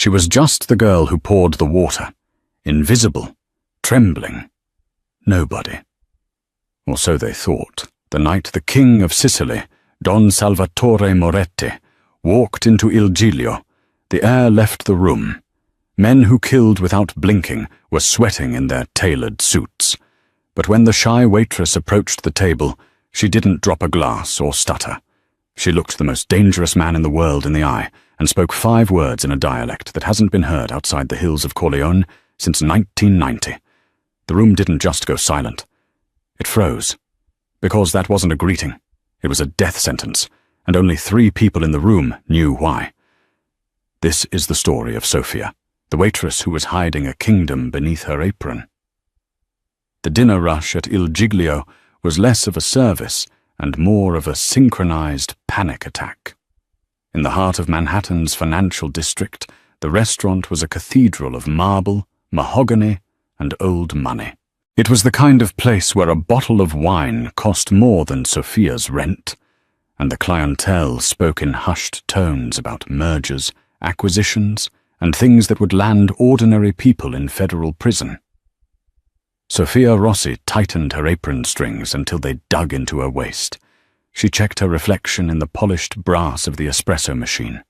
She was just the girl who poured the water, invisible, trembling. Nobody. Or so they thought, the night the king of Sicily, Don Salvatore Moretti, walked into Il Giglio. The air left the room. Men who killed without blinking were sweating in their tailored suits. But when the shy waitress approached the table, she didn't drop a glass or stutter. She looked the most dangerous man in the world in the eye and spoke 5 words in a dialect that hasn't been heard outside the hills of Corleone since 1990. The room didn't just go silent. It froze. Because that wasn't a greeting. It was a death sentence, and only 3 people in the room knew why. This is the story of Sofia, the waitress who was hiding a kingdom beneath her apron. The dinner rush at Il Giglio was less of a service and more of a synchronized panic attack. In the heart of Manhattan's financial district, the restaurant was a cathedral of marble, mahogany, and old money. It was the kind of place where a bottle of wine cost more than Sofia's rent, and the clientele spoke in hushed tones about mergers, acquisitions, and things that would land ordinary people in federal prison. Sofia Rossi tightened her apron strings until they dug into her waist. She checked her reflection in the polished brass of the espresso machine.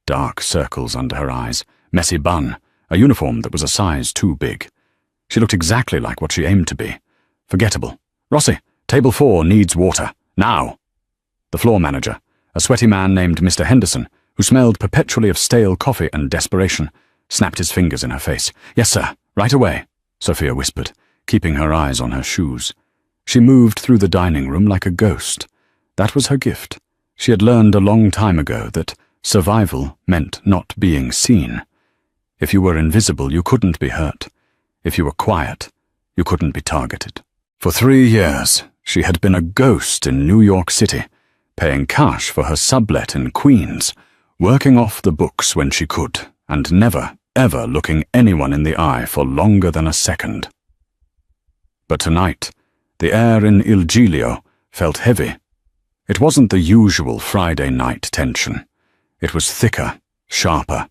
Dark circles under her eyes, messy bun, a uniform that was a size too big. She looked exactly like what she aimed to be. Forgettable. Rossi, table 4 needs water. Now! The floor manager, a sweaty man named Mr. Henderson, who smelled perpetually of stale coffee and desperation, snapped his fingers in her face. Yes, sir, right away, Sofia whispered, keeping her eyes on her shoes. She moved through the dining room like a ghost. That was her gift. She had learned a long time ago that survival meant not being seen. If you were invisible, you couldn't be hurt. If you were quiet, you couldn't be targeted. For 3 years, she had been a ghost in New York City, paying cash for her sublet in Queens, working off the books when she could, and never, ever looking anyone in the eye for longer than a second. But tonight, the air in Il Giglio felt heavy. It wasn't the usual Friday night tension. It was thicker, sharper.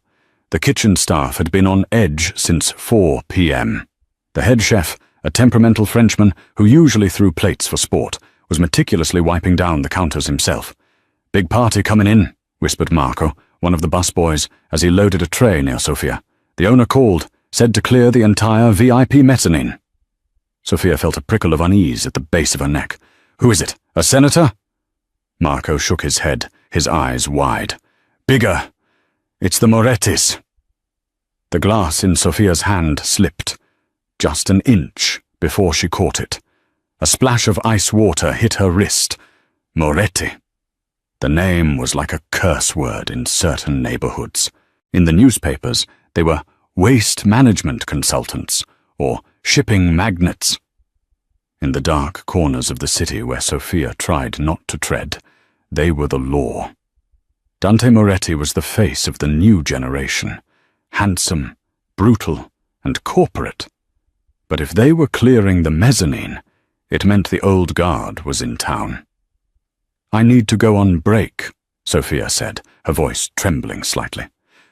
The kitchen staff had been on edge since 4 p.m. The head chef, a temperamental Frenchman who usually threw plates for sport, was meticulously wiping down the counters himself. "Big party coming in," whispered Marco, one of the busboys, as he loaded a tray near Sofia. "The owner called, said to clear the entire VIP mezzanine." Sofia felt a prickle of unease at the base of her neck. "Who is it? A senator?" Marco shook his head, his eyes wide. "Bigger. It's the Morettis." The glass in Sofia's hand slipped, just an inch before she caught it. A splash of ice water hit her wrist. Moretti. The name was like a curse word in certain neighborhoods. In the newspapers, they were waste management consultants or shipping magnates. In the dark corners of the city where Sofia tried not to tread, they were the law. Dante Moretti was the face of the new generation, handsome, brutal, and corporate. But if they were clearing the mezzanine, it meant the old guard was in town. "I need to go on break," Sofia said, her voice trembling slightly.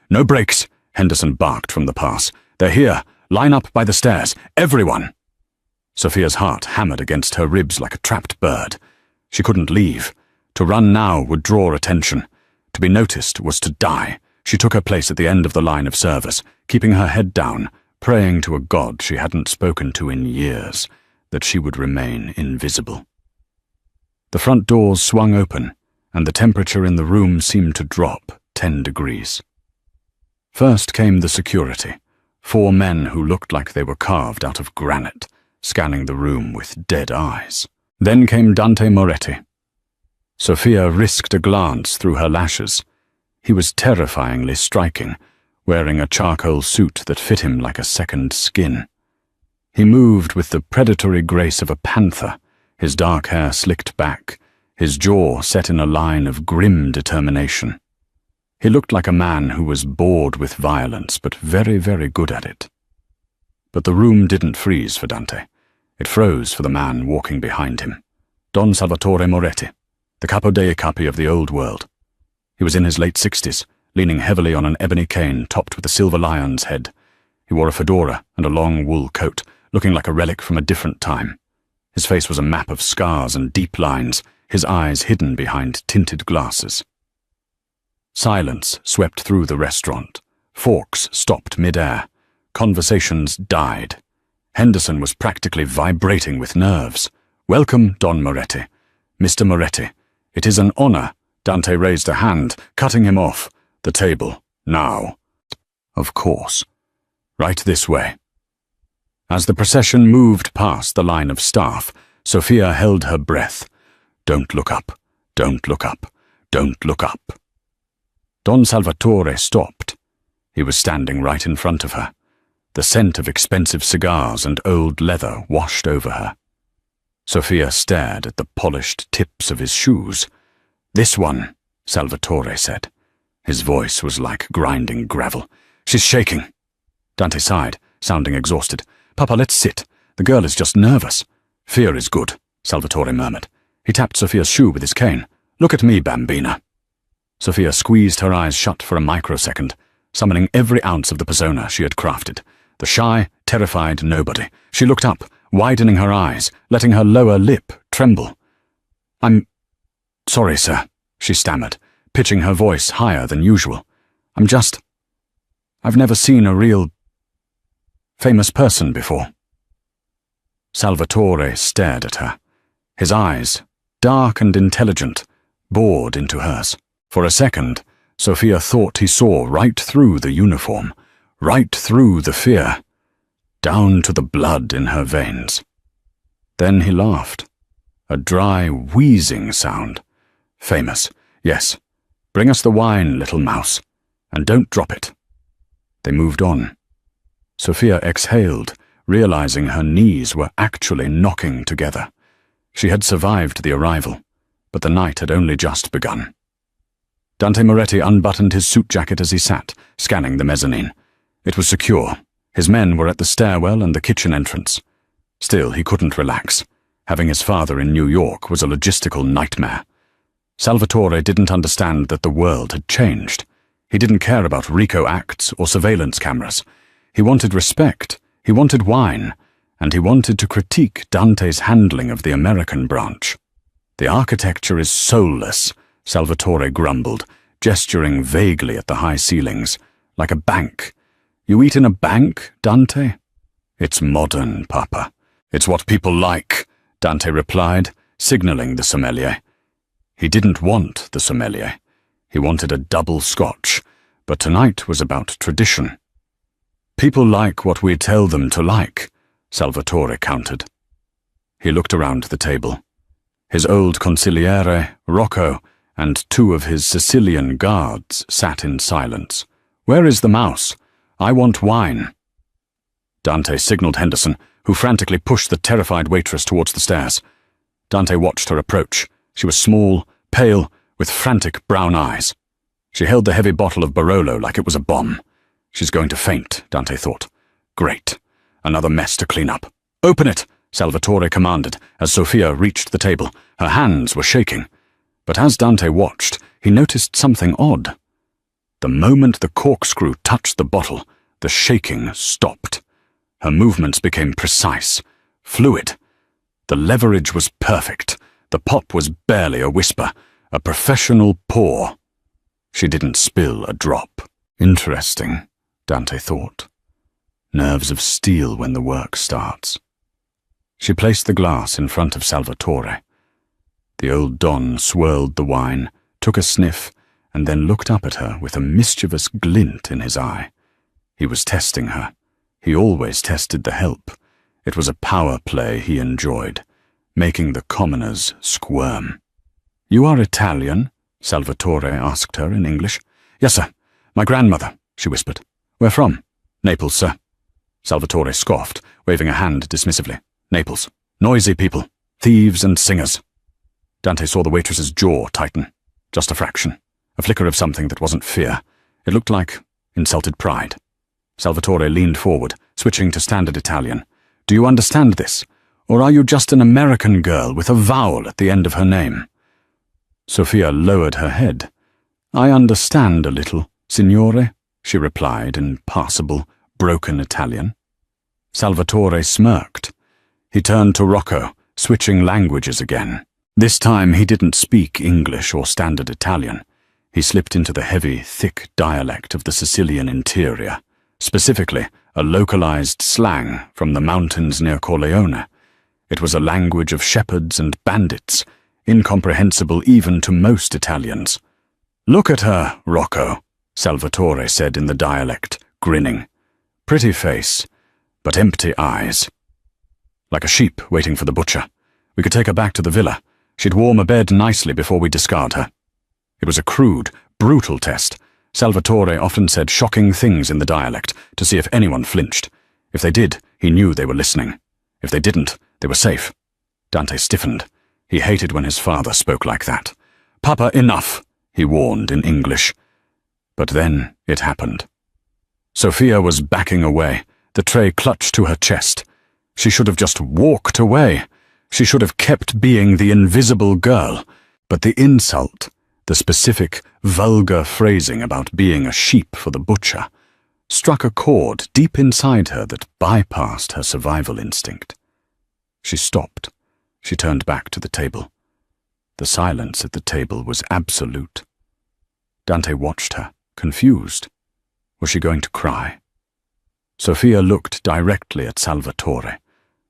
"No breaks," Henderson barked from the pass. "They're here. Line up by the stairs. Everyone!" Sofia's heart hammered against her ribs like a trapped bird. She couldn't leave. To run now would draw attention. To be noticed was to die. She took her place at the end of the line of service, keeping her head down, praying to a god she hadn't spoken to in years, that she would remain invisible. The front doors swung open, and the temperature in the room seemed to drop 10 degrees. First came the security, 4 men who looked like they were carved out of granite, scanning the room with dead eyes. Then came Dante Moretti. Sofia risked a glance through her lashes. He was terrifyingly striking, wearing a charcoal suit that fit him like a second skin. He moved with the predatory grace of a panther, his dark hair slicked back, his jaw set in a line of grim determination. He looked like a man who was bored with violence, but very, very good at it. But the room didn't freeze for Dante. It froze for the man walking behind him, Don Salvatore Moretti, the capo dei capi of the old world. He was in his late 60s, leaning heavily on an ebony cane topped with a silver lion's head. He wore a fedora and a long wool coat, looking like a relic from a different time. His face was a map of scars and deep lines, his eyes hidden behind tinted glasses. Silence swept through the restaurant. Forks stopped mid-air. Conversations died. Henderson was practically vibrating with nerves. "Welcome, Don Moretti. Mr. Moretti. It is an honor." Dante raised a hand, cutting him off. "The table. Now." "Of course. Right this way." As the procession moved past the line of staff, Sophia held her breath. "Don't look up. Don't look up. Don't look up." Don Salvatore stopped. He was standing right in front of her. The scent of expensive cigars and old leather washed over her. Sophia stared at the polished tips of his shoes. "This one," Salvatore said. His voice was like grinding gravel. "She's shaking." Dante sighed, sounding exhausted. "Papa, let's sit. The girl is just nervous." "Fear is good," Salvatore murmured. He tapped Sophia's shoe with his cane. "Look at me, Bambina." Sophia squeezed her eyes shut for a microsecond, summoning every ounce of the persona she had crafted. The shy, terrified nobody. She looked up, widening her eyes, letting her lower lip tremble. "I'm sorry, sir," she stammered, pitching her voice higher than usual. I've never seen a real famous person before." Salvatore stared at her. His eyes, dark and intelligent, bored into hers. For a second, Sophia thought he saw right through the uniform, right through the fear, down to the blood in her veins. Then he laughed. A dry, wheezing sound. "Famous, yes. Bring us the wine, little mouse, and don't drop it." They moved on. Sophia exhaled, realizing her knees were actually knocking together. She had survived the arrival, but the night had only just begun. Dante Moretti unbuttoned his suit jacket as he sat, scanning the mezzanine. It was secure. His men were at the stairwell and the kitchen entrance. Still, he couldn't relax. Having his father in New York was a logistical nightmare. Salvatore didn't understand that the world had changed. He didn't care about RICO acts or surveillance cameras. He wanted respect, he wanted wine, and he wanted to critique Dante's handling of the American branch. "The architecture is soulless," Salvatore grumbled, gesturing vaguely at the high ceilings. "Like a bank. You eat in a bank, Dante?" "It's modern, Papa. It's what people like," Dante replied, signaling the sommelier. He didn't want the sommelier. He wanted a double scotch, but tonight was about tradition. "People like what we tell them to like," Salvatore countered. He looked around the table. His old consigliere, Rocco, and two of his Sicilian guards sat in silence. "Where is the mouse? I want wine." Dante signaled Henderson, who frantically pushed the terrified waitress towards the stairs. Dante watched her approach. She was small, pale, with frantic brown eyes. She held the heavy bottle of Barolo like it was a bomb. She's going to faint, Dante thought. Great. Another mess to clean up. "Open it," Salvatore commanded, as Sophia reached the table. Her hands were shaking. But as Dante watched, he noticed something odd. The moment the corkscrew touched the bottle, the shaking stopped. Her movements became precise, fluid. The leverage was perfect. The pop was barely a whisper, a professional pour. She didn't spill a drop. Interesting, Dante thought. Nerves of steel when the work starts. She placed the glass in front of Salvatore. The old Don swirled the wine, took a sniff, and then looked up at her with a mischievous glint in his eye. He was testing her. He always tested the help. It was a power play he enjoyed, making the commoners squirm. "You are Italian?" Salvatore asked her in English. "Yes, sir. My grandmother," she whispered. "Where from?" "Naples, sir." Salvatore scoffed, waving a hand dismissively. "Naples. Noisy people. Thieves and singers." Dante saw the waitress's jaw tighten. Just a fraction. A flicker of something that wasn't fear. It looked like insulted pride. Salvatore leaned forward, switching to standard Italian. "Do you understand this? Or are you just an American girl with a vowel at the end of her name?" Sophia lowered her head. "I understand a little," Signore, she replied in passable, broken Italian. Salvatore smirked. He turned to Rocco, switching languages again. This time he didn't speak English or standard Italian. He slipped into the heavy, thick dialect of the Sicilian interior, specifically a localized slang from the mountains near Corleone. It was a language of shepherds and bandits, incomprehensible even to most Italians. "Look at her, Rocco," Salvatore said in the dialect, grinning. "Pretty face, but empty eyes. Like a sheep waiting for the butcher. We could take her back to the villa. She'd warm a bed nicely before we discard her." It was a crude, brutal test. Salvatore often said shocking things in the dialect to see if anyone flinched. If they did, he knew they were listening. If they didn't, they were safe. Dante stiffened. He hated when his father spoke like that. "Papa, enough," he warned in English. But then it happened. Sophia was backing away, the tray clutched to her chest. She should have just walked away. She should have kept being the invisible girl. But the insult, the specific, vulgar phrasing about being a sheep for the butcher, struck a chord deep inside her that bypassed her survival instinct. She stopped. She turned back to the table. The silence at the table was absolute. Dante watched her, confused. Was she going to cry? Sophia looked directly at Salvatore.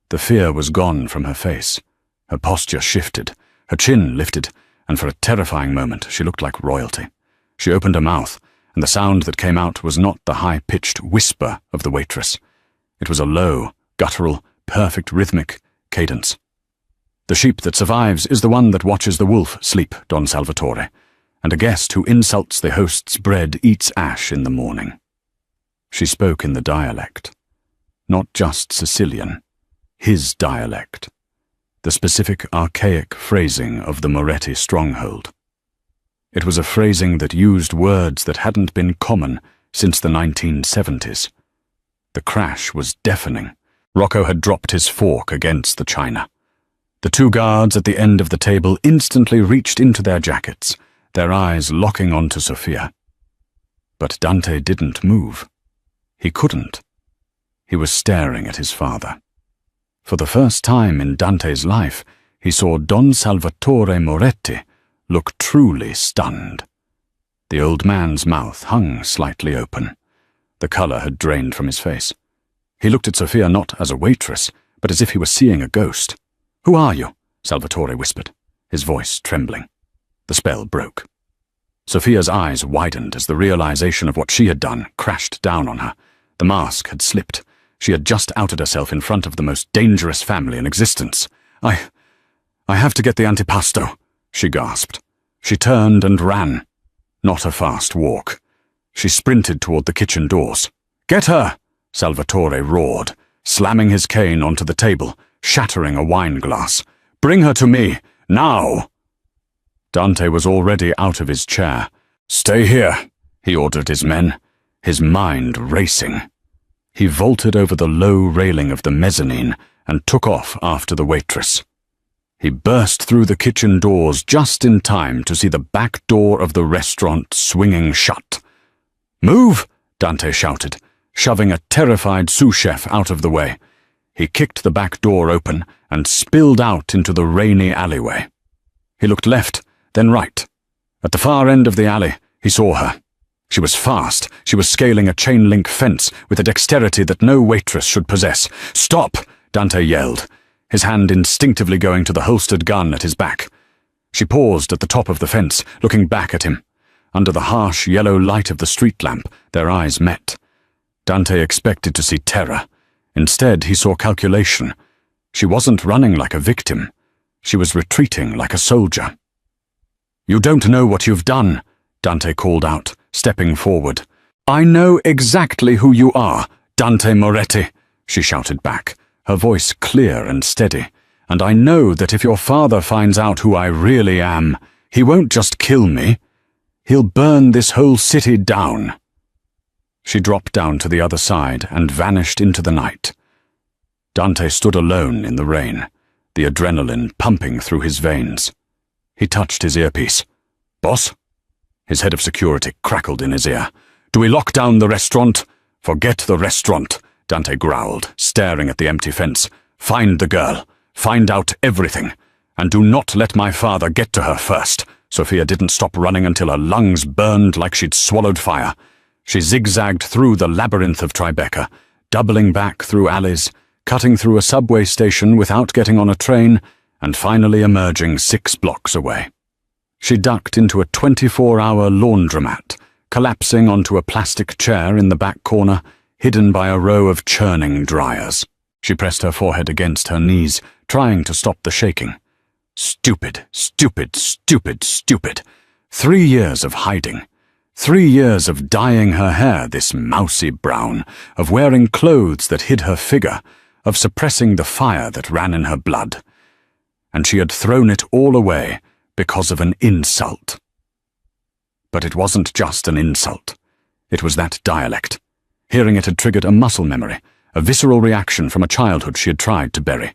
The fear was gone from her face. Her posture shifted, her chin lifted, and for a terrifying moment she looked like royalty. She opened her mouth, and the sound that came out was not the high-pitched whisper of the waitress. It was a low, guttural, perfect rhythmic cadence. "The sheep that survives is the one that watches the wolf sleep, Don Salvatore, and a guest who insults the host's bread eats ash in the morning." She spoke in the dialect. Not just Sicilian. His dialect. The specific archaic phrasing of the Moretti stronghold. It was a phrasing that used words that hadn't been common since the 1970s. The crash was deafening. Rocco had dropped his fork against the china. The two guards at the end of the table instantly reached into their jackets, their eyes locking onto Sophia. But Dante didn't move. He couldn't. He was staring at his father. For the first time in Dante's life, he saw Don Salvatore Moretti look truly stunned. The old man's mouth hung slightly open. The colour had drained from his face. He looked at Sophia not as a waitress, but as if he were seeing a ghost. "Who are you?" Salvatore whispered, his voice trembling. The spell broke. Sophia's eyes widened as the realization of what she had done crashed down on her. The mask had slipped. She had just outed herself in front of the most dangerous family in existence. I have to get the antipasto," she gasped. She turned and ran. Not a fast walk. She sprinted toward the kitchen doors. "Get her!" Salvatore roared, slamming his cane onto the table, shattering a wine glass. "Bring her to me, now!" Dante was already out of his chair. "Stay here," he ordered his men, his mind racing. He vaulted over the low railing of the mezzanine and took off after the waitress. He burst through the kitchen doors just in time to see the back door of the restaurant swinging shut. "Move!" Dante shouted, shoving a terrified sous chef out of the way. He kicked the back door open and spilled out into the rainy alleyway. He looked left, then right. At the far end of the alley, he saw her. She was fast. She was scaling a chain-link fence with a dexterity that no waitress should possess. "Stop!" Dante yelled, his hand instinctively going to the holstered gun at his back. She paused at the top of the fence, looking back at him. Under the harsh yellow light of the street lamp, their eyes met. Dante expected to see terror. Instead, he saw calculation. She wasn't running like a victim. She was retreating like a soldier. "You don't know what you've done," Dante called out, stepping forward. "I know exactly who you are, Dante Moretti," she shouted back, her voice clear and steady. "And I know that if your father finds out who I really am, he won't just kill me. He'll burn this whole city down." She dropped down to the other side and vanished into the night. Dante stood alone in the rain, the adrenaline pumping through his veins. He touched his earpiece. "Boss?" His head of security crackled in his ear. Do we lock down the restaurant? Forget the restaurant, Dante growled, staring at the empty fence. Find the girl. Find out everything. And do not let my father get to her first. Sophia didn't stop running until her lungs burned like she'd swallowed fire. She zigzagged through the labyrinth of Tribeca, doubling back through alleys, cutting through a subway station without getting on a train, and finally emerging 6 blocks away. She ducked into a 24-hour laundromat, collapsing onto a plastic chair in the back corner, hidden by a row of churning dryers. She pressed her forehead against her knees, trying to stop the shaking. Stupid, stupid, stupid, stupid. 3 years of hiding. 3 years of dyeing her hair this mousy brown, of wearing clothes that hid her figure, of suppressing the fire that ran in her blood. And she had thrown it all away because of an insult. But it wasn't just an insult. It was that dialect. Hearing it had triggered a muscle memory, a visceral reaction from a childhood she had tried to bury.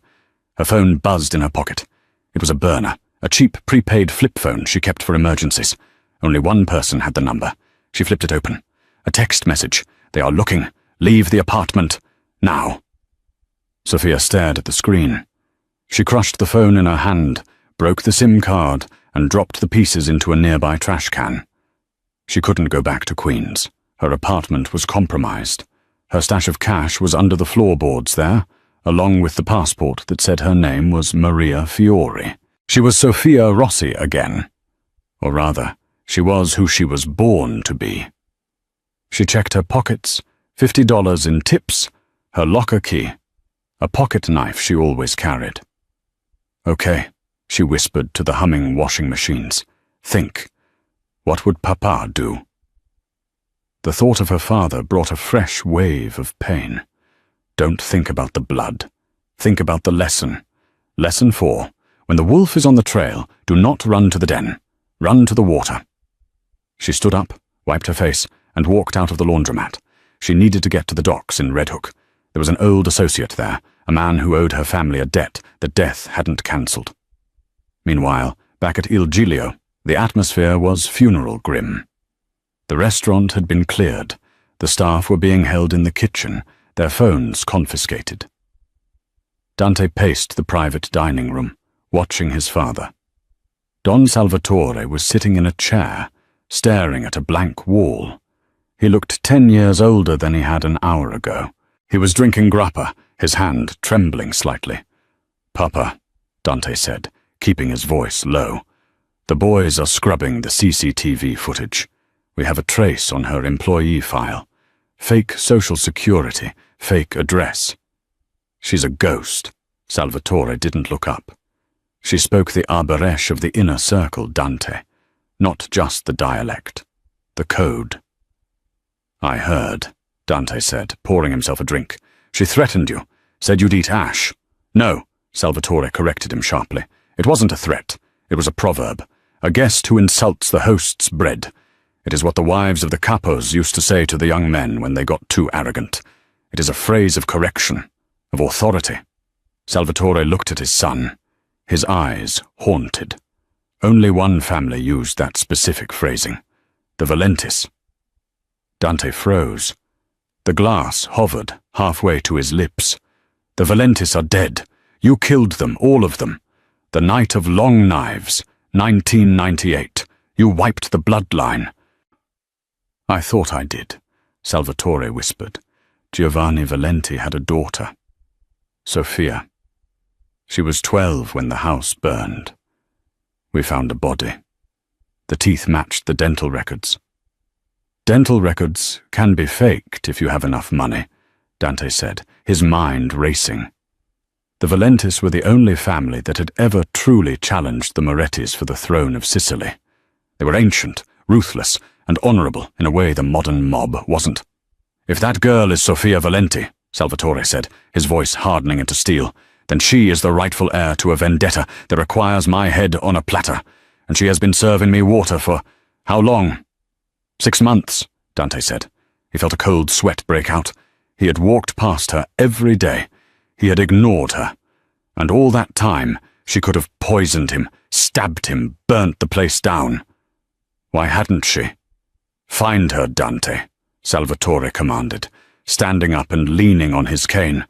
Her phone buzzed in her pocket. It was a burner, a cheap prepaid flip phone she kept for emergencies. Only one person had the number. She flipped it open. A text message. They are looking. Leave the apartment. Now. Sophia stared at the screen. She crushed the phone in her hand, broke the SIM card, and dropped the pieces into a nearby trash can. She couldn't go back to Queens. Her apartment was compromised. Her stash of cash was under the floorboards there, along with the passport that said her name was Maria Fiore. She was Sophia Rossi again. Or rather, she was who she was born to be. She checked her pockets, $50 in tips, her locker key, a pocket knife she always carried. Okay, she whispered to the humming washing machines. Think. What would Papa do? The thought of her father brought a fresh wave of pain. Don't think about the blood. Think about the lesson. Lesson 4. When the wolf is on the trail, do not run to the den. Run to the water. She stood up, wiped her face, and walked out of the laundromat. She needed to get to the docks in Red Hook. There was an old associate there, a man who owed her family a debt that death hadn't cancelled. Meanwhile, back at Il Giglio, the atmosphere was funeral grim. The restaurant had been cleared. The staff were being held in the kitchen, their phones confiscated. Dante paced the private dining room, watching his father. Don Salvatore was sitting in a chair, staring at a blank wall. He looked 10 years older than he had an hour ago. He was drinking grappa, his hand trembling slightly. "Papa," Dante said, keeping his voice low. "The boys are scrubbing the CCTV footage. We have a trace on her employee file. Fake social security, fake address. She's a ghost." Salvatore didn't look up. She spoke the Arberesh of the inner circle, Dante. Not just the dialect. The code. "I heard," Dante said, pouring himself a drink. "She threatened you. Said you'd eat ash." "No," Salvatore corrected him sharply. "It wasn't a threat. It was a proverb. A guest who insults the host's bread. It is what the wives of the capos used to say to the young men when they got too arrogant. It is a phrase of correction, of authority." Salvatore looked at his son, his eyes haunted. Only one family used that specific phrasing, the Valentis. Dante froze. The glass hovered halfway to his lips. "The Valentis are dead. You killed them, all of them. The night of long knives, 1998. You wiped the bloodline." "I thought I did," Salvatore whispered. "Giovanni Valenti had a daughter. Sophia. She was 12 when the house burned. We found a body. The teeth matched the dental records." "Dental records can be faked if you have enough money," Dante said, his mind racing. The Valentis were the only family that had ever truly challenged the Morettis for the throne of Sicily. They were ancient, ruthless, and honorable in a way the modern mob wasn't. "If that girl is Sophia Valenti," Salvatore said, his voice hardening into steel, "then she is the rightful heir to a vendetta that requires my head on a platter, and she has been serving me water for how long?" 6 months, Dante said. He felt a cold sweat break out. He had walked past her every day. He had ignored her. And all that time, she could have poisoned him, stabbed him, burnt the place down. Why hadn't she? "Find her, Dante," Salvatore commanded, standing up and leaning on his cane.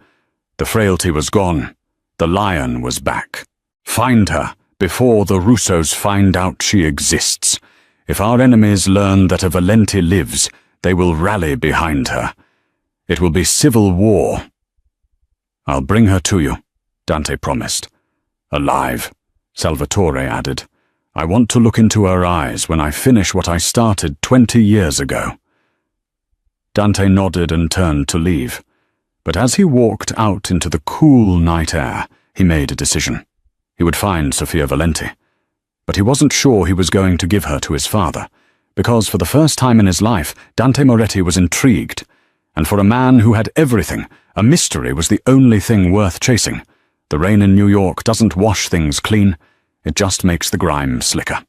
The frailty was gone. The lion was back. Find her before the Russos find out she exists. If our enemies learn that a Valenti lives, they will rally behind her. It will be civil war. I'll bring her to you, Dante promised. Alive, Salvatore added. I want to look into her eyes when I finish what I started 20 years ago. Dante nodded and turned to leave. But as he walked out into the cool night air, he made a decision. He would find Sophia Valenti. But he wasn't sure he was going to give her to his father, because for the first time in his life, Dante Moretti was intrigued. And for a man who had everything, a mystery was the only thing worth chasing. The rain in New York doesn't wash things clean, it just makes the grime slicker.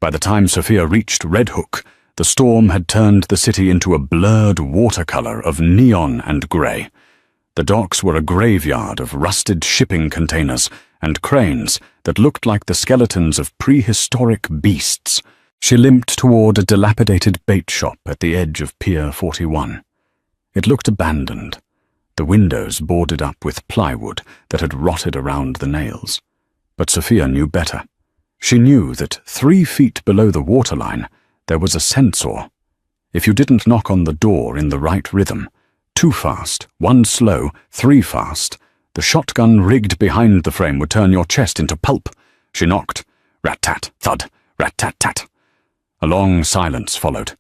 By the time Sophia reached Red Hook, the storm had turned the city into a blurred watercolor of neon and grey. The docks were a graveyard of rusted shipping containers and cranes that looked like the skeletons of prehistoric beasts. She limped toward a dilapidated bait shop at the edge of Pier 41. It looked abandoned, the windows boarded up with plywood that had rotted around the nails. But Sophia knew better. She knew that 3 feet below the waterline there was a sensor. If you didn't knock on the door in the right rhythm, 2 fast, 1 slow, 3 fast, the shotgun rigged behind the frame would turn your chest into pulp. She knocked. Rat-tat, thud, rat-tat-tat. A long silence followed.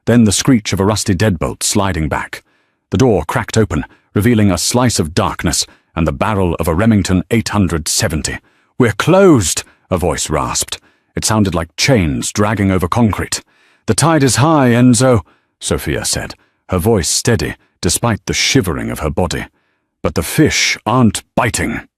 Then the screech of a rusty deadbolt sliding back. The door cracked open, revealing a slice of darkness and the barrel of a Remington 870. "We're closed," a voice rasped. It sounded like chains dragging over concrete. "The tide is high, Enzo," Sophia said, her voice steady despite the shivering of her body. "But the fish aren't biting."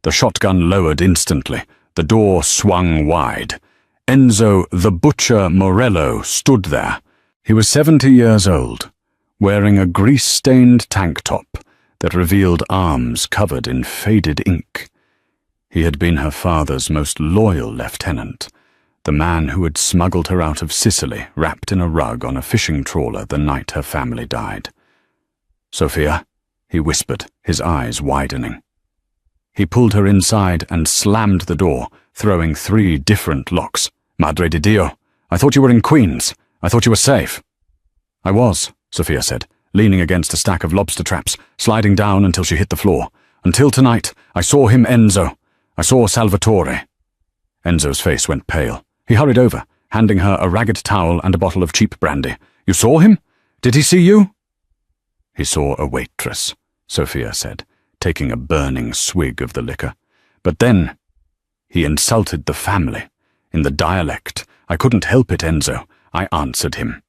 The shotgun lowered instantly. The door swung wide. Enzo the Butcher Morello stood there. He was 70 years old, wearing a grease-stained tank top that revealed arms covered in faded ink. He had been her father's most loyal lieutenant, the man who had smuggled her out of Sicily wrapped in a rug on a fishing trawler the night her family died. "Sophia," he whispered, his eyes widening. He pulled her inside and slammed the door, throwing 3 different locks. "Madre di Dio, I thought you were in Queens. I thought you were safe." "I was," Sophia said, leaning against a stack of lobster traps, sliding down until she hit the floor. "Until tonight, I saw him, Enzo. I saw Salvatore." Enzo's face went pale. He hurried over, handing her a ragged towel and a bottle of cheap brandy. "You saw him? Did he see you?" "He saw a waitress," Sophia said, taking a burning swig of the liquor. "But then he insulted the family. In the dialect. I couldn't help it, Enzo. I answered him."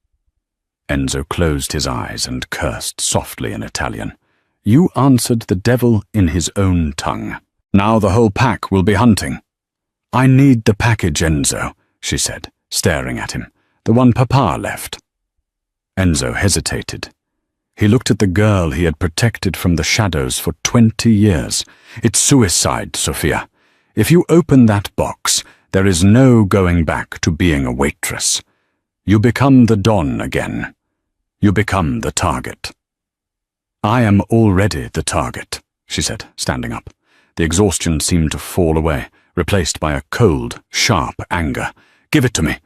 Enzo closed his eyes and cursed softly in Italian. "You answered the devil in his own tongue. Now the whole pack will be hunting." "I need the package, Enzo," she said, staring at him. "The one Papa left." Enzo hesitated. He looked at the girl he had protected from the shadows for 20 years. "It's suicide, Sophia. If you open that box, there is no going back to being a waitress. You become the Don again. You become the target." "I am already the target," she said, standing up. The exhaustion seemed to fall away, replaced by a cold, sharp anger. "Give it to me."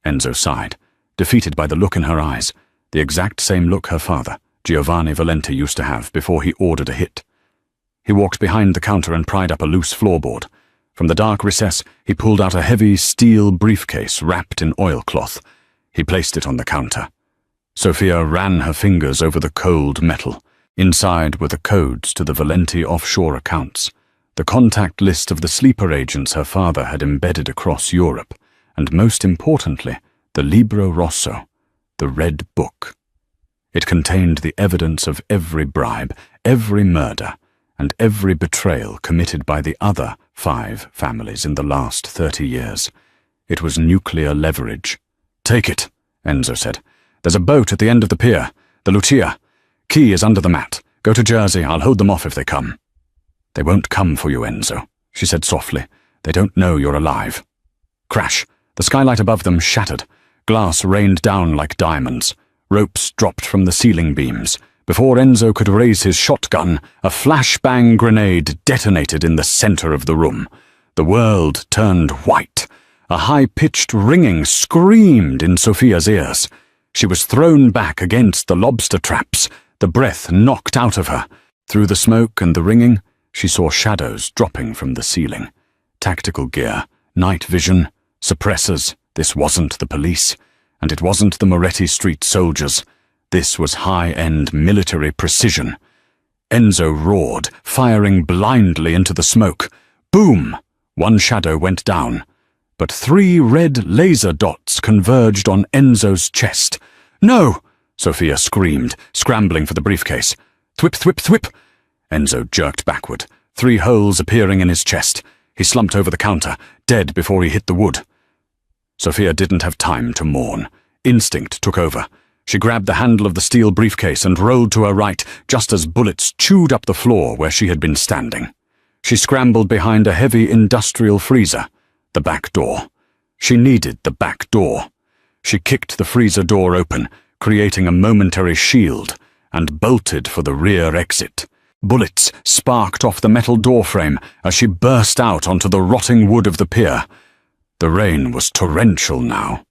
Enzo sighed, defeated by the look in her eyes, the exact same look her father, Giovanni Valenti, used to have before he ordered a hit. He walked behind the counter and pried up a loose floorboard. From the dark recess, he pulled out a heavy steel briefcase wrapped in oilcloth. He placed it on the counter. Sophia ran her fingers over the cold metal. Inside were the codes to the Valenti offshore accounts, the contact list of the sleeper agents her father had embedded across Europe, and most importantly, the Libro Rosso, the Red Book. It contained the evidence of every bribe, every murder, and every betrayal committed by the other 5 families in the last 30 years. It was nuclear leverage. "Take it," Enzo said. "There's a boat at the end of the pier, the Lucia. Key is under the mat. Go to Jersey, I'll hold them off if they come." "They won't come for you, Enzo," she said softly. "They don't know you're alive." Crash! The skylight above them shattered. Glass rained down like diamonds. Ropes dropped from the ceiling beams. Before Enzo could raise his shotgun, a flashbang grenade detonated in the center of the room. The world turned white. A high-pitched ringing screamed in Sophia's ears. She was thrown back against the lobster traps, the breath knocked out of her. Through the smoke and the ringing, she saw shadows dropping from the ceiling. Tactical gear, night vision, suppressors. This wasn't the police, and it wasn't the Moretti Street soldiers. This was high-end military precision. Enzo roared, firing blindly into the smoke. Boom! One shadow went down, but 3 red laser dots converged on Enzo's chest. "No!" Sophia screamed, scrambling for the briefcase. "Thwip, thwip, thwip!" Enzo jerked backward, 3 holes appearing in his chest. He slumped over the counter, dead before he hit the wood. Sophia didn't have time to mourn. Instinct took over. She grabbed the handle of the steel briefcase and rolled to her right, just as bullets chewed up the floor where she had been standing. She scrambled behind a heavy industrial freezer. The back door. She needed the back door. She kicked the freezer door open, creating a momentary shield, and bolted for the rear exit. Bullets sparked off the metal doorframe as she burst out onto the rotting wood of the pier. The rain was torrential now.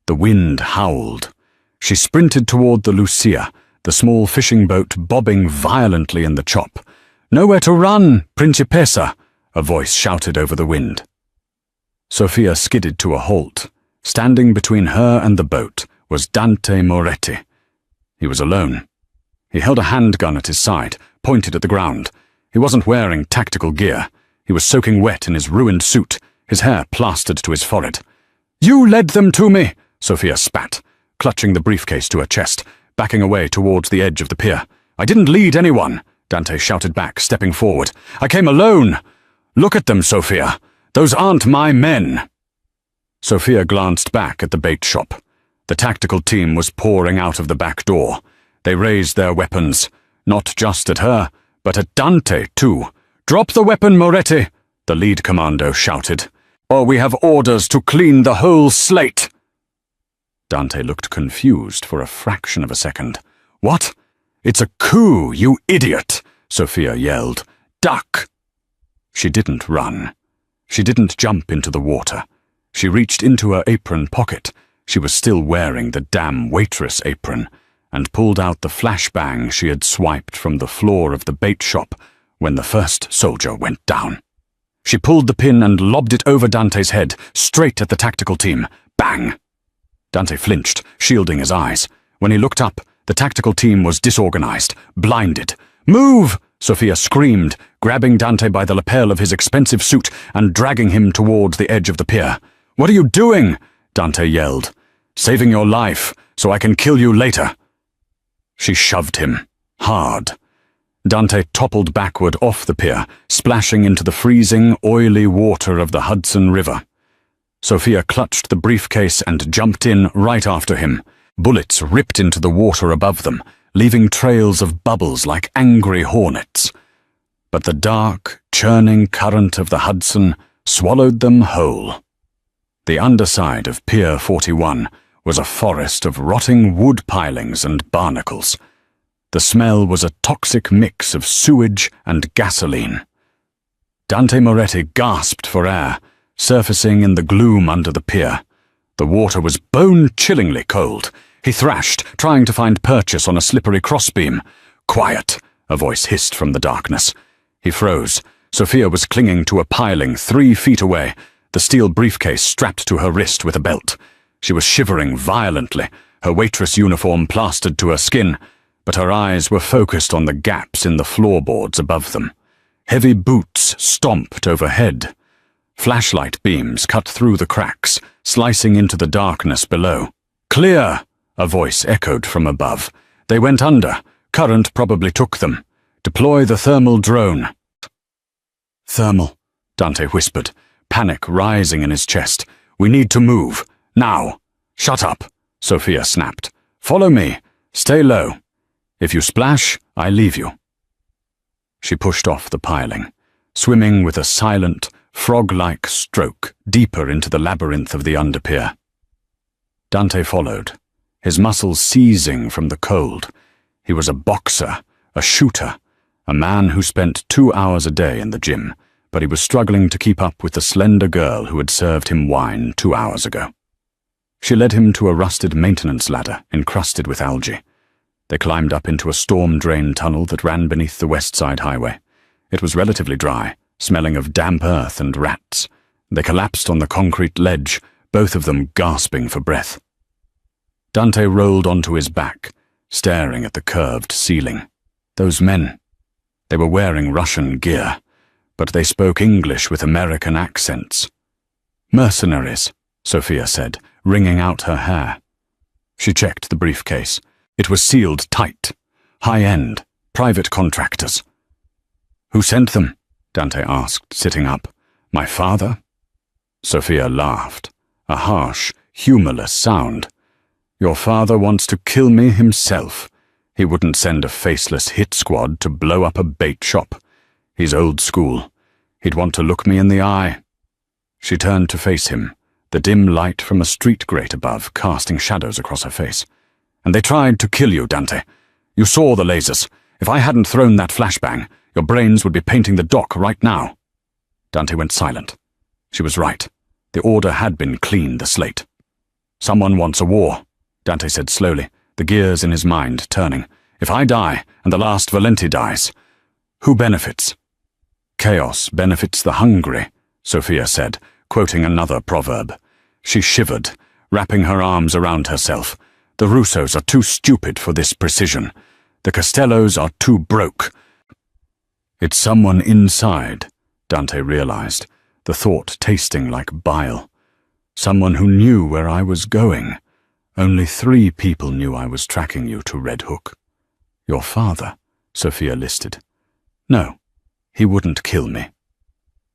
The wind howled. She sprinted toward the Lucia, the small fishing boat bobbing violently in the chop. "Nowhere to run, Principessa!" a voice shouted over the wind. Sophia skidded to a halt. Standing between her and the boat was Dante Moretti. He was alone. He held a handgun at his side, pointed at the ground. He wasn't wearing tactical gear. He was soaking wet in his ruined suit, his hair plastered to his forehead. "You led them to me!" Sophia spat, clutching the briefcase to her chest, backing away towards the edge of the pier. "I didn't lead anyone," Dante shouted back, stepping forward. "I came alone. Look at them, Sophia. Those aren't my men." Sophia glanced back at the bait shop. The tactical team was pouring out of the back door. They raised their weapons, not just at her, but at Dante, too. "Drop the weapon, Moretti," the lead commando shouted, "or we have orders to clean the whole slate." Dante looked confused for a fraction of a second. "What? It's a coup, you idiot!" Sophia yelled. "Duck!" She didn't run. She didn't jump into the water. She reached into her apron pocket. She was still wearing the damn Waitress apron, and pulled out the flashbang she had swiped from the floor of the bait shop when the first soldier went down. She pulled the pin and lobbed it over Dante's head, straight at the tactical team. Bang! Dante flinched, shielding his eyes. When he looked up, the tactical team was disorganized, blinded. "Move!" Sophia screamed, grabbing Dante by the lapel of his expensive suit and dragging him toward the edge of the pier. "What are you doing?" Dante yelled. "Saving your life, so I can kill you later." She shoved him, hard. Dante toppled backward off the pier, splashing into the freezing, oily water of the Hudson River. Sophia clutched the briefcase and jumped in right after him. Bullets ripped into the water above them, leaving trails of bubbles like angry hornets. But the dark, churning current of the Hudson swallowed them whole. The underside of Pier 41 was a forest of rotting wood pilings and barnacles. The smell was a toxic mix of sewage and gasoline. Dante Moretti gasped for air, surfacing in the gloom under the pier. The water was bone-chillingly cold. He thrashed, trying to find purchase on a slippery crossbeam. "Quiet," a voice hissed from the darkness. He froze. Sophia was clinging to a piling 3 feet away, the steel briefcase strapped to her wrist with a belt. She was shivering violently, her waitress uniform plastered to her skin, but her eyes were focused on the gaps in the floorboards above them. Heavy boots stomped overhead. Flashlight beams cut through the cracks, slicing into the darkness below. "Clear!" a voice echoed from above. "They went under. Current probably took them. Deploy the thermal drone." "Thermal," Dante whispered, panic rising in his chest. "We need to move. Now." "Shut up," Sophia snapped. "Follow me. Stay low. If you splash, I leave you." She pushed off the piling, swimming with a silent, frog-like stroke deeper into the labyrinth of the underpier. Dante followed, his muscles seizing from the cold. He was a boxer, a shooter, a man who spent 2 hours a day in the gym, but he was struggling to keep up with the slender girl who had served him wine 2 hours ago. She led him to a rusted maintenance ladder encrusted with algae. They climbed up into a storm-drained tunnel that ran beneath the West Side Highway. It was relatively dry, smelling of damp earth and rats. They collapsed on the concrete ledge, both of them gasping for breath. Dante rolled onto his back, staring at the curved ceiling. Those men. They were wearing Russian gear, but they spoke English with American accents. "Mercenaries," Sophia said, wringing out her hair. She checked the briefcase. It was sealed tight. High-end, private contractors. "Who sent them?" Dante asked, sitting up. "My father?" Sophia laughed, a harsh, humorless sound. "Your father wants to kill me himself. He wouldn't send a faceless hit squad to blow up a bait shop. He's old school. He'd want to look me in the eye." She turned to face him, the dim light from a street grate above casting shadows across her face. "And they tried to kill you, Dante. You saw the lasers. If I hadn't thrown that flashbang, your brains would be painting the dock right now." Dante went silent. She was right. The order had been clean the slate. "Someone wants a war," Dante said slowly, the gears in his mind turning. "If I die, and the last Valenti dies, who benefits?" "Chaos benefits the hungry," Sophia said, quoting another proverb. She shivered, wrapping her arms around herself. "The Russos are too stupid for this precision. The Costellos are too broke." "It's someone inside," Dante realized, the thought tasting like bile. "Someone who knew where I was going. Only 3 people knew I was tracking you to Red Hook." "Your father," Sophia listed. "No, he wouldn't kill me."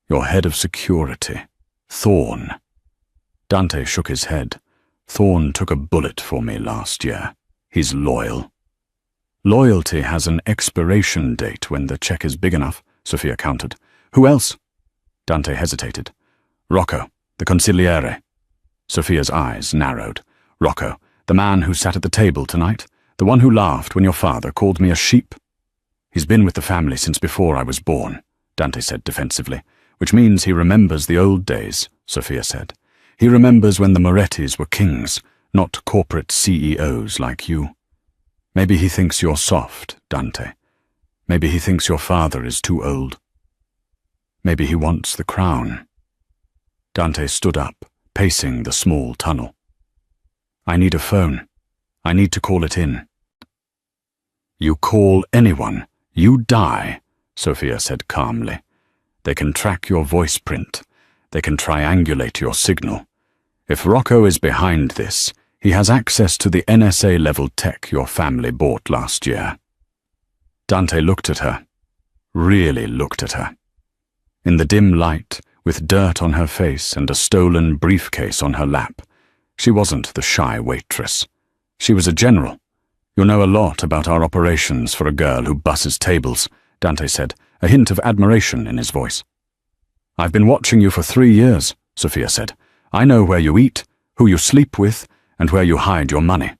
"Your head of security, Thorne." Dante shook his head. "Thorne took a bullet for me last year. He's loyal." "Loyalty has an expiration date when the check is big enough," Sophia countered. "Who else?" Dante hesitated. "Rocco, the consigliere." Sophia's eyes narrowed. "Rocco, the man who sat at the table tonight? The one who laughed when your father called me a sheep?" "He's been with the family since before I was born," Dante said defensively. "Which means he remembers the old days," Sophia said. "He remembers when the Morettis were kings, not corporate CEOs like you. Maybe he thinks you're soft, Dante. Maybe he thinks your father is too old. Maybe he wants the crown." Dante stood up, pacing the small tunnel. "I need a phone. I need to call it in." "You call anyone, you die," Sophia said calmly. "They can track your voice print. They can triangulate your signal. If Rocco is behind this, he has access to the NSA-level tech your family bought last year." Dante looked at her. Really looked at her. In the dim light, with dirt on her face and a stolen briefcase on her lap, she wasn't the shy waitress. She was a general. "You know a lot about our operations for a girl who busses tables," Dante said, a hint of admiration in his voice. "I've been watching you for 3 years," Sophia said. "I know where you eat, who you sleep with, and where you hide your money.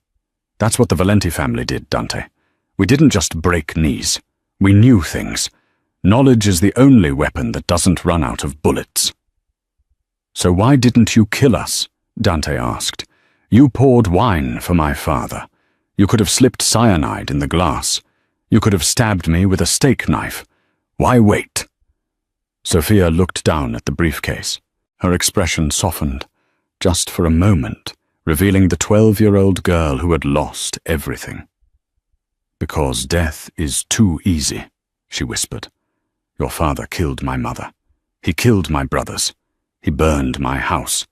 That's what the Valenti family did, Dante. We didn't just break knees. We knew things. Knowledge is the only weapon that doesn't run out of bullets." "So why didn't you kill us?" Dante asked. "You poured wine for my father. You could have slipped cyanide in the glass. You could have stabbed me with a steak knife. Why wait?" Sophia looked down at the briefcase. Her expression softened, just for a moment, revealing the 12-year-old girl who had lost everything. "Because death is too easy," she whispered. "Your father killed my mother. He killed my brothers. He burned my house.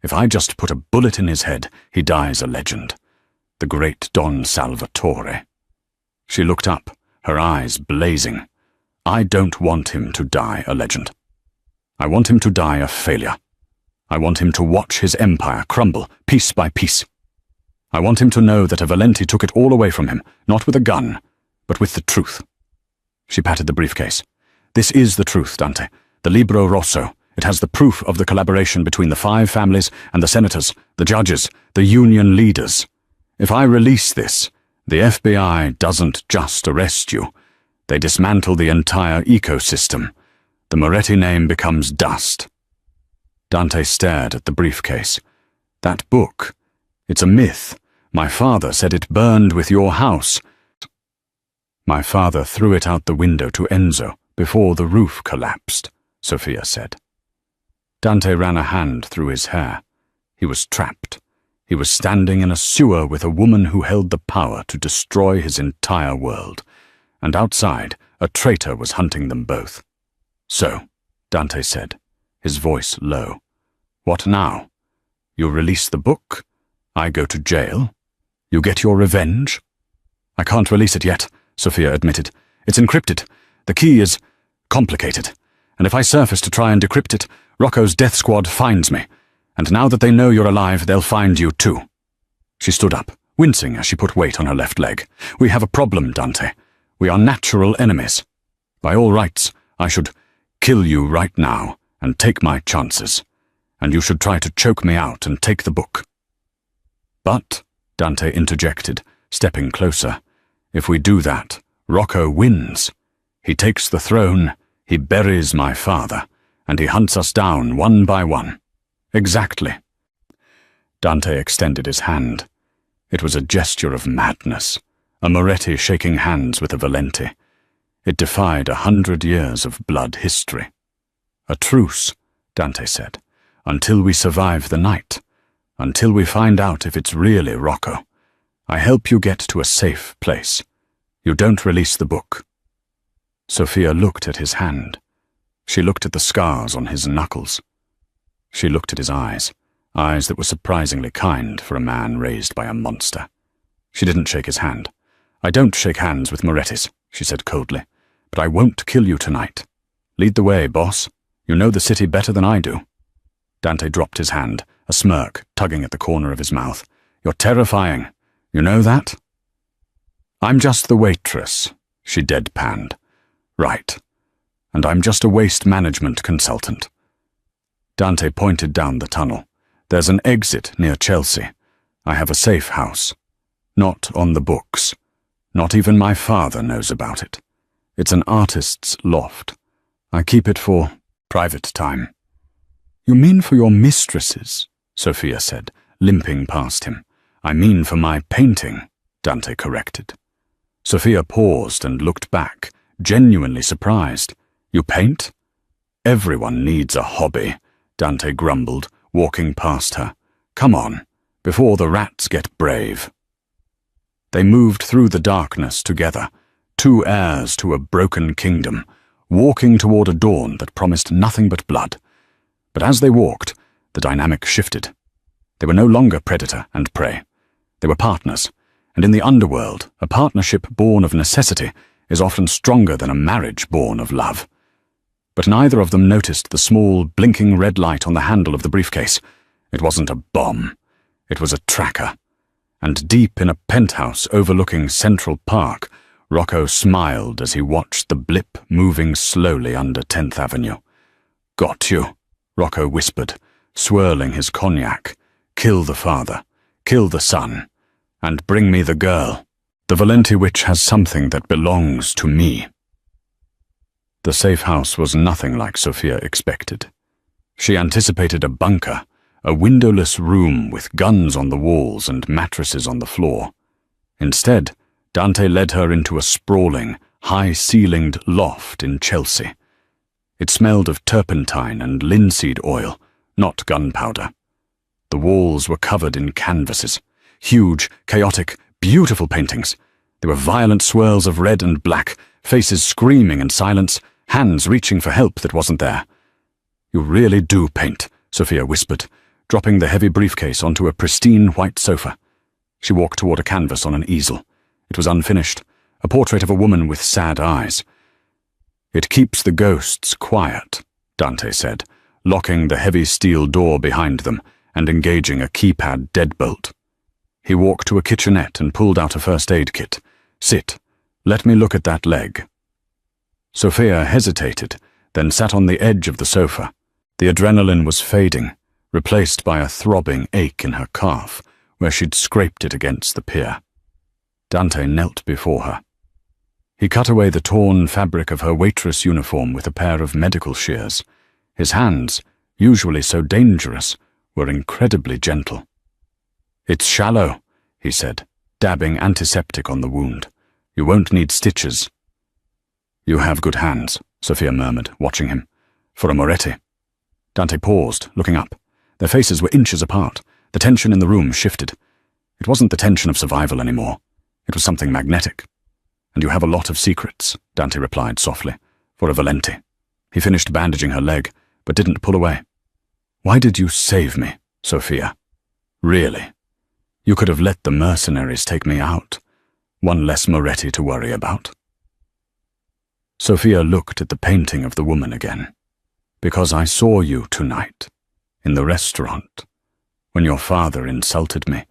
If I just put a bullet in his head, he dies a legend. The great Don Salvatore." She looked up, her eyes blazing. "I don't want him to die a legend. I want him to die a failure. I want him to watch his empire crumble, piece by piece. I want him to know that a Valenti took it all away from him, not with a gun, but with the truth." She patted the briefcase. "This is the truth, Dante. The Libro Rosso. It has the proof of the collaboration between the 5 families and the senators, the judges, the union leaders. If I release this, the FBI doesn't just arrest you. They dismantle the entire ecosystem. The Moretti name becomes dust. Dante stared at the briefcase. That book. It's a myth. My father said it burned with your house. My father threw it out the window to Enzo before the roof collapsed, Sophia said. Dante ran a hand through his hair. He was trapped. He was standing in a sewer with a woman who held the power to destroy his entire world. And outside, a traitor was hunting them both. So, Dante said, his voice low. What now? You release the book? I go to jail? You get your revenge? I can't release it yet, Sophia admitted. It's encrypted. The key is complicated. And if I surface to try and decrypt it, Rocco's death squad finds me. And now that they know you're alive, they'll find you too. She stood up, wincing as she put weight on her left leg. We have a problem, Dante. We are natural enemies. By all rights, I should kill you right now and take my chances. And you should try to choke me out and take the book. But, Dante interjected, stepping closer, if we do that, Rocco wins. He takes the throne, he buries my father, and he hunts us down one by one. Exactly. Dante extended his hand. It was a gesture of madness, a Moretti shaking hands with a Valenti. It defied 100 years of blood history. A truce, Dante said, until we survive the night, until we find out if it's really Rocco. I help you get to a safe place. You don't release the book. Sophia looked at his hand. She looked at the scars on his knuckles. She looked at his eyes that were surprisingly kind for a man raised by a monster. She didn't shake his hand. I don't shake hands with Morettis, she said coldly, but I won't kill you tonight. Lead the way, boss. You know the city better than I do. Dante dropped his hand, a smirk tugging at the corner of his mouth. You're terrifying. You know that? I'm just the waitress, she deadpanned. Right. And I'm just a waste management consultant. Dante pointed down the tunnel. There's an exit near Chelsea. I have a safe house. Not on the books. Not even my father knows about it. It's an artist's loft. I keep it for private time. You mean for your mistresses? Sophia said, limping past him. I mean for my painting, Dante corrected. Sophia paused and looked back, genuinely surprised. You paint? Everyone needs a hobby, Dante grumbled, walking past her. Come on, before the rats get brave. They moved through the darkness together, two heirs to a broken kingdom, walking toward a dawn that promised nothing but blood. But as they walked, the dynamic shifted. They were no longer predator and prey. They were partners, and in the underworld, a partnership born of necessity is often stronger than a marriage born of love. But neither of them noticed the small, blinking red light on the handle of the briefcase. It wasn't a bomb. It was a tracker. And deep in a penthouse overlooking Central Park, Rocco smiled as he watched the blip moving slowly under 10th Avenue. Got you, Rocco whispered, swirling his cognac. Kill the father, kill the son, and bring me the girl. The Valenti witch has something that belongs to me. The safe house was nothing like Sophia expected. She anticipated a bunker, a windowless room with guns on the walls and mattresses on the floor. Instead, Dante led her into a sprawling, high-ceilinged loft in Chelsea. It smelled of turpentine and linseed oil, not gunpowder. The walls were covered in canvases, huge, chaotic, beautiful paintings. There were violent swirls of red and black, faces screaming in silence, hands reaching for help that wasn't there. You really do paint, Sophia whispered, dropping the heavy briefcase onto a pristine white sofa. She walked toward a canvas on an easel. It was unfinished, a portrait of a woman with sad eyes. It keeps the ghosts quiet, Dante said, locking the heavy steel door behind them and engaging a keypad deadbolt. He walked to a kitchenette and pulled out a first aid kit. Sit. Let me look at that leg. Sophia hesitated, then sat on the edge of the sofa. The adrenaline was fading, replaced by a throbbing ache in her calf, where she'd scraped it against the pier. Dante knelt before her. He cut away the torn fabric of her waitress uniform with a pair of medical shears. His hands, usually so dangerous, were incredibly gentle. "It's shallow," he said, dabbing antiseptic on the wound. "You won't need stitches." "You have good hands," Sophia murmured, watching him. "For a Moretti." Dante paused, looking up. Their faces were inches apart. The tension in the room shifted. It wasn't the tension of survival anymore. It was something magnetic. "And you have a lot of secrets," Dante replied softly, "for a Valenti." He finished bandaging her leg, but didn't pull away. "Why did you save me, Sophia? Really? You could have let the mercenaries take me out. One less Moretti to worry about." Sophia looked at the painting of the woman again. "Because I saw you tonight, in the restaurant, when your father insulted me.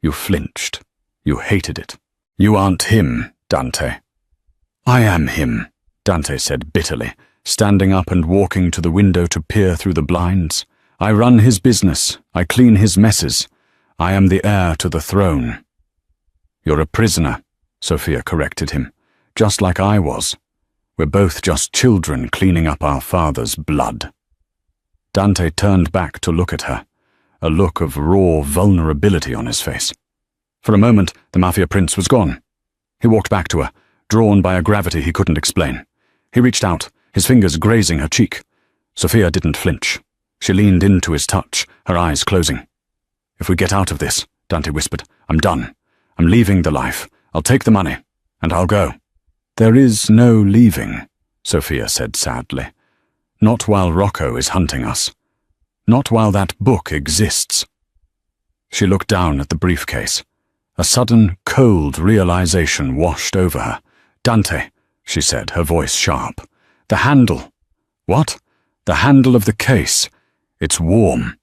You flinched. You hated it. You aren't him, Dante." "I am him," Dante said bitterly, standing up and walking to the window to peer through the blinds. "I run his business. I clean his messes. I am the heir to the throne." "You're a prisoner," Sophia corrected him, "just like I was. We're both just children cleaning up our father's blood." Dante turned back to look at her, a look of raw vulnerability on his face. For a moment, the Mafia prince was gone. He walked back to her, drawn by a gravity he couldn't explain. He reached out, his fingers grazing her cheek. Sophia didn't flinch. She leaned into his touch, her eyes closing. "If we get out of this," Dante whispered, "I'm done. I'm leaving the life. I'll take the money, and I'll go." "There is no leaving," Sophia said sadly. "Not while Rocco is hunting us. Not while that book exists." She looked down at the briefcase. A sudden, cold realization washed over her. "Dante," she said, her voice sharp. "The handle." "What?" "The handle of the case. It's warm."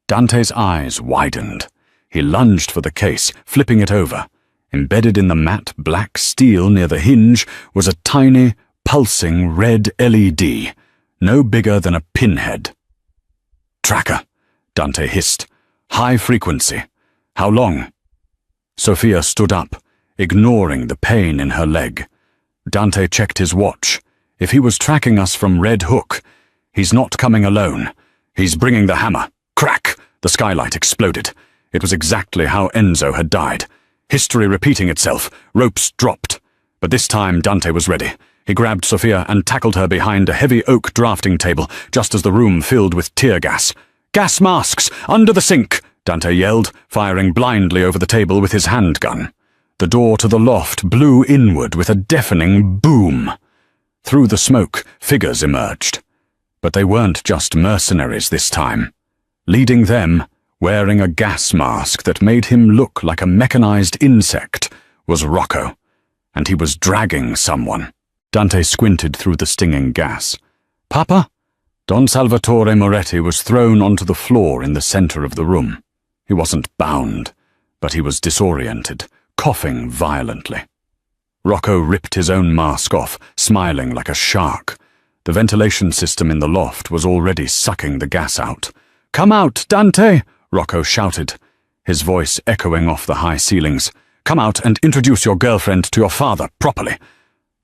Dante's eyes widened. He lunged for the case, flipping it over. Embedded in the matte black steel near the hinge was a tiny, pulsing red LED, no bigger than a pinhead. "Tracker," Dante hissed. "High frequency. How long?" Sophia stood up, ignoring the pain in her leg. Dante checked his watch. "If he was tracking us from Red Hook, he's not coming alone. He's bringing the hammer." Crack! The skylight exploded. It was exactly how Enzo had died. History repeating itself. Ropes dropped. But this time Dante was ready. He grabbed Sophia and tackled her behind a heavy oak drafting table, just as the room filled with tear gas. "Gas masks! Under the sink!" Dante yelled, firing blindly over the table with his handgun. The door to the loft blew inward with a deafening boom. Through the smoke, figures emerged. But they weren't just mercenaries this time. Leading them, wearing a gas mask that made him look like a mechanized insect, was Rocco, and he was dragging someone. Dante squinted through the stinging gas. "Papa?" Don Salvatore Moretti was thrown onto the floor in the center of the room. He wasn't bound, but he was disoriented, coughing violently. Rocco ripped his own mask off, smiling like a shark. The ventilation system in the loft was already sucking the gas out. "Come out, Dante!" Rocco shouted, his voice echoing off the high ceilings. "Come out and introduce your girlfriend to your father properly."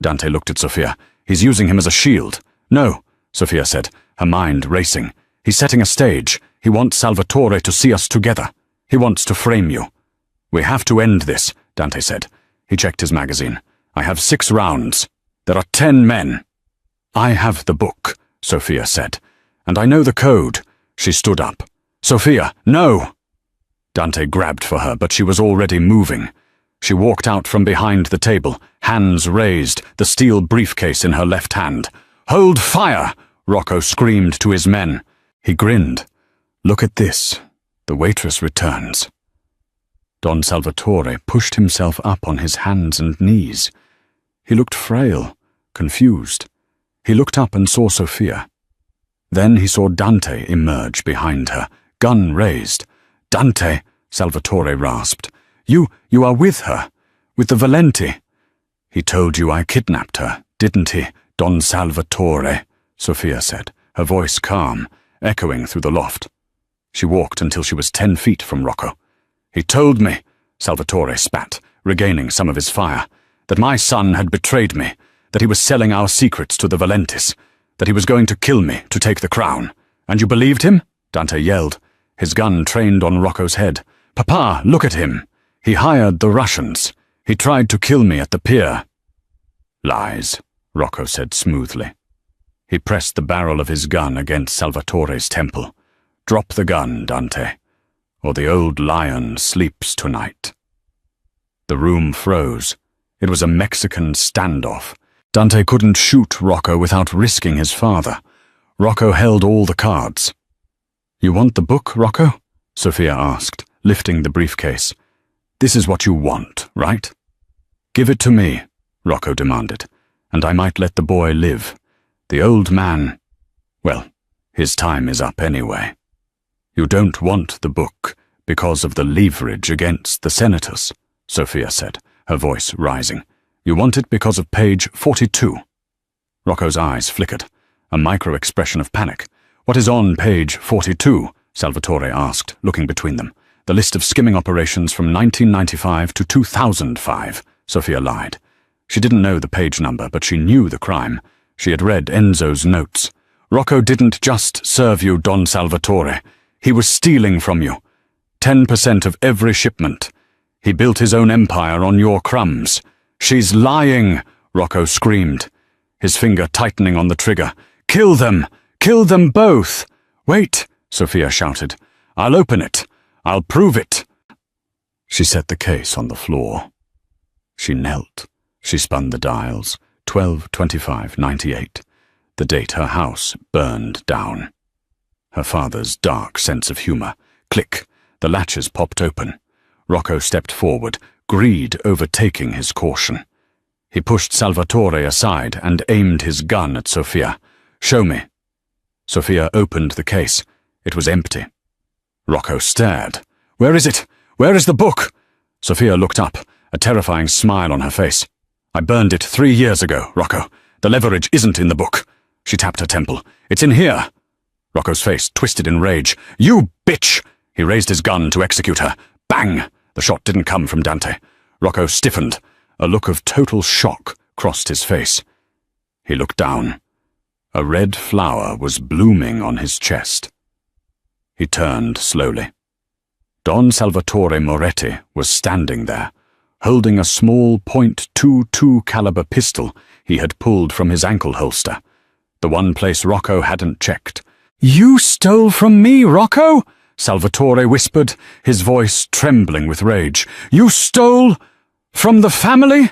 Dante looked at Sophia. "He's using him as a shield." "No," Sophia said, her mind racing. "He's setting a stage. He wants Salvatore to see us together. He wants to frame you." "We have to end this," Dante said. He checked his magazine. "I have 6 rounds. There are 10 men." "I have the book," Sophia said. "And I know the code." She stood up. "Sophia, no!" Dante grabbed for her, but she was already moving. She walked out from behind the table, hands raised, the steel briefcase in her left hand. "Hold fire!" Rocco screamed to his men. He grinned. "Look at this. The waitress returns." Don Salvatore pushed himself up on his hands and knees. He looked frail, confused. He looked up and saw Sophia. Then he saw Dante emerge behind her, gun raised. "Dante," Salvatore rasped. You are with her, with the Valenti." "He told you I kidnapped her, didn't he, Don Salvatore?" Sophia said, her voice calm, echoing through the loft. She walked until she was 10 feet from Rocco. "He told me," Salvatore spat, regaining some of his fire, "that my son had betrayed me, that he was selling our secrets to the Valentis, that he was going to kill me to take the crown. And you believed him?" Dante yelled, his gun trained on Rocco's head. "Papa, look at him. He hired the Russians. He tried to kill me at the pier." "Lies," Rocco said smoothly. He pressed the barrel of his gun against Salvatore's temple. "Drop the gun, Dante, or the old lion sleeps tonight." The room froze. It was a Mexican standoff. Dante couldn't shoot Rocco without risking his father. Rocco held all the cards. "You want the book, Rocco?" Sophia asked, lifting the briefcase. "This is what you want, right?" "Give it to me," Rocco demanded, "and I might let the boy live. The old man, well, his time is up anyway." "You don't want the book because of the leverage against the senators," Sophia said, her voice rising. "You want it because of page 42. Rocco's eyes flickered, a micro-expression of panic. "What is on page 42? Salvatore asked, looking between them. "The list of skimming operations from 1995 to 2005, Sophia lied. She didn't know the page number, but she knew the crime. She had read Enzo's notes. "Rocco didn't just serve you, Don Salvatore. He was stealing from you. 10% of every shipment. He built his own empire on your crumbs." "She's lying," Rocco screamed, his finger tightening on the trigger. "Kill them! Kill them both!" "Wait," Sophia shouted. "I'll open it. I'll prove it." She set the case on the floor. She knelt. She spun the dials. 12/25/98. The date her house burned down. Her father's dark sense of humor. Click. The latches popped open. Rocco stepped forward, greed overtaking his caution. He pushed Salvatore aside and aimed his gun at Sophia. "Show me." Sophia opened the case. It was empty. Rocco stared. "Where is it? Where is the book?" Sophia looked up, a terrifying smile on her face. "I burned it 3 years ago, Rocco. The leverage isn't in the book." She tapped her temple. "It's in here." Rocco's face twisted in rage. "You bitch!" He raised his gun to execute her. Bang! The shot didn't come from Dante. Rocco stiffened. A look of total shock crossed his face. He looked down. A red flower was blooming on his chest. He turned slowly. Don Salvatore Moretti was standing there, holding a small .22 caliber pistol he had pulled from his ankle holster, the one place Rocco hadn't checked. "You stole from me, Rocco?" Salvatore whispered, his voice trembling with rage. "You stole from the family?"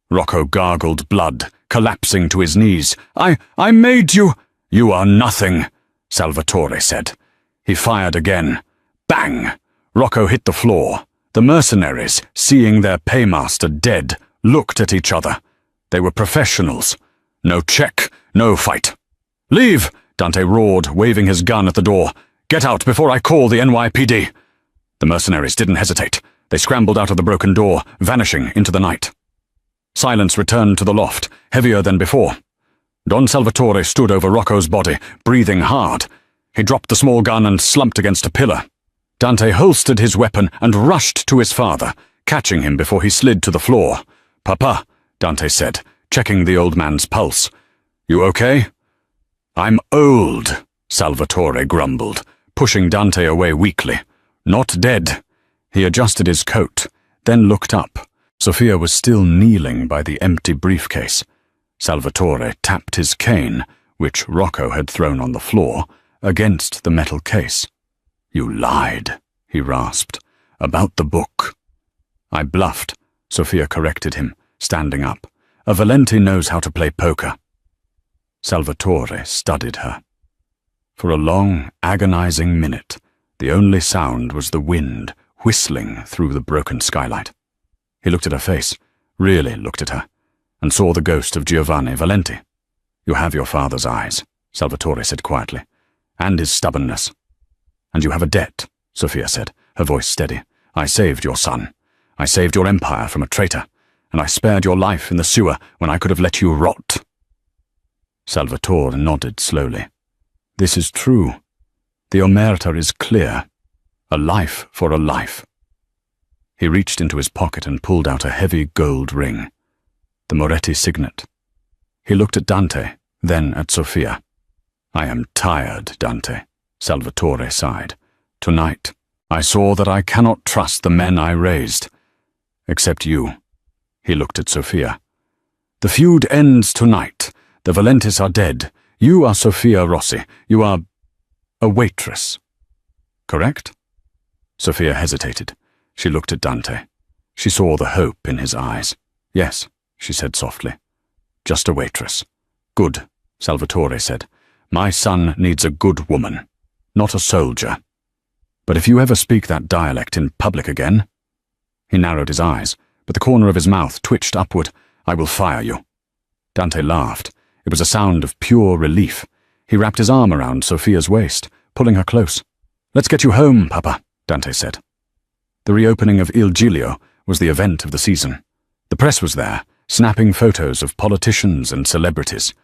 Rocco gargled blood, collapsing to his knees. I made you—" "You are nothing," Salvatore said. He fired again. Bang! Rocco hit the floor. The mercenaries, seeing their paymaster dead, looked at each other. They were professionals. No check, no fight. "Leave!" Dante roared, waving his gun at the door. "Get out before I call the NYPD." The mercenaries didn't hesitate. They scrambled out of the broken door, vanishing into the night. Silence returned to the loft, heavier than before. Don Salvatore stood over Rocco's body, breathing hard. He dropped the small gun and slumped against a pillar. Dante holstered his weapon and rushed to his father, catching him before he slid to the floor. "Papa," Dante said, checking the old man's pulse. "You okay?" "I'm old," Salvatore grumbled, pushing Dante away weakly. "Not dead." He adjusted his coat, then looked up. Sophia was still kneeling by the empty briefcase. Salvatore tapped his cane, which Rocco had thrown on the floor, against the metal case. "You lied," he rasped, "about the book." "I bluffed," Sophia corrected him, standing up. "A Valenti knows how to play poker." Salvatore studied her. For a long, agonizing minute, the only sound was the wind whistling through the broken skylight. He looked at her face, really looked at her, and saw the ghost of Giovanni Valenti. "You have your father's eyes," Salvatore said quietly, "and his stubbornness." "And you have a debt," Sophia said, her voice steady. "I saved your son. I saved your empire from a traitor, and I spared your life in the sewer when I could have let you rot." Salvatore nodded slowly. "This is true. The omerta is clear. A life for a life. He reached into his pocket and pulled out a heavy gold ring. The Moretti signet. He looked at Dante, then at Sofia. "I am tired, Dante," Salvatore sighed. "Tonight, I saw that I cannot trust the men I raised. Except you." He looked at Sofia. "The feud ends tonight. The Valentis are dead. You are Sofia Rossi. You are a waitress. Correct?" Sofia hesitated. She looked at Dante. She saw the hope in his eyes. "Yes," she said softly. "Just a waitress." "Good," Salvatore said. "My son needs a good woman, not a soldier. But if you ever speak that dialect in public again—" He narrowed his eyes, but the corner of his mouth twitched upward. "I will fire you." Dante laughed. It was a sound of pure relief. He wrapped his arm around Sofia's waist, pulling her close. "Let's get you home, Papa," Dante said. The reopening of Il Giglio was the event of the season. The press was there, snapping photos of politicians and celebrities.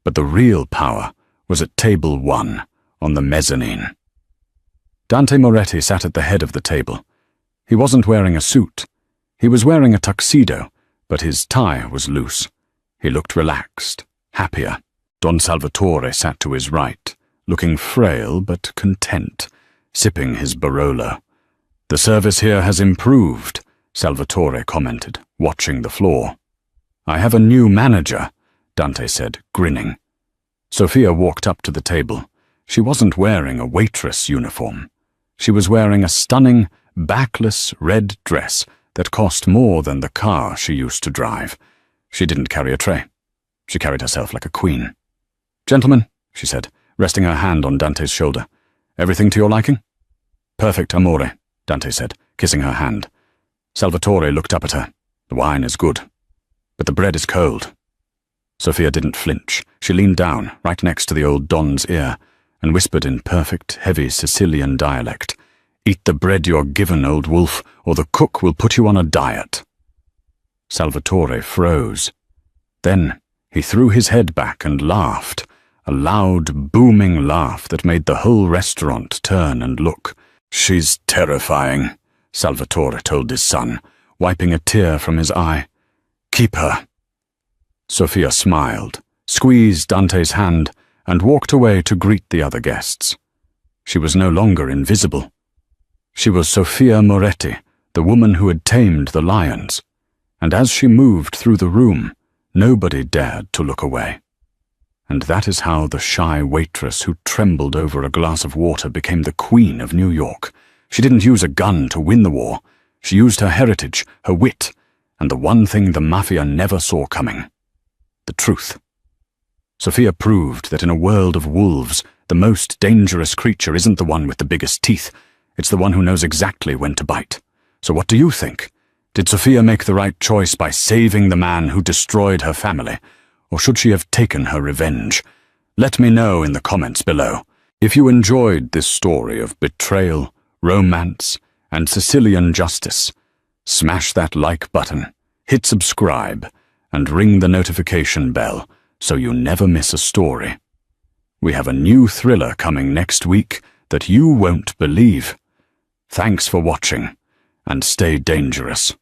But the real power was at table 1, on the mezzanine. Dante Moretti sat at the head of the table. He wasn't wearing a suit. He was wearing a tuxedo, but his tie was loose. He looked relaxed, happier. Don Salvatore sat to his right, looking frail but content, sipping his Barolo. "The service here has improved," Salvatore commented, watching the floor. "I have a new manager," Dante said, grinning. Sofia walked up to the table. She wasn't wearing a waitress uniform. She was wearing a stunning, backless red dress that cost more than the car she used to drive. She didn't carry a tray. She carried herself like a queen. "Gentlemen," she said, resting her hand on Dante's shoulder. "Everything to your liking?" "Perfect, amore," Dante said, kissing her hand. Salvatore looked up at her. "The wine is good, but the bread is cold." Sofia didn't flinch. She leaned down, right next to the old Don's ear, and whispered in perfect, heavy Sicilian dialect, "Eat the bread you're given, old wolf, or the cook will put you on a diet." Salvatore froze. Then he threw his head back and laughed, a loud, booming laugh that made the whole restaurant turn and look. "She's terrifying," Salvatore told his son, wiping a tear from his eye. "Keep her." Sofia smiled, squeezed Dante's hand, and walked away to greet the other guests. She was no longer invisible. She was Sofia Moretti, the woman who had tamed the lions, and as she moved through the room, nobody dared to look away. And that is how the shy waitress who trembled over a glass of water became the queen of New York. She didn't use a gun to win the war. She used her heritage, her wit, and the one thing the Mafia never saw coming: the truth. Sofia proved that in a world of wolves, the most dangerous creature isn't the one with the biggest teeth. It's the one who knows exactly when to bite. So what do you think? Did Sofia make the right choice by saving the man who destroyed her family? Or should she have taken her revenge? Let me know in the comments below. If you enjoyed this story of betrayal, romance, and Sicilian justice, smash that like button, hit subscribe, and ring the notification bell so you never miss a story. We have a new thriller coming next week that you won't believe. Thanks for watching, and stay dangerous.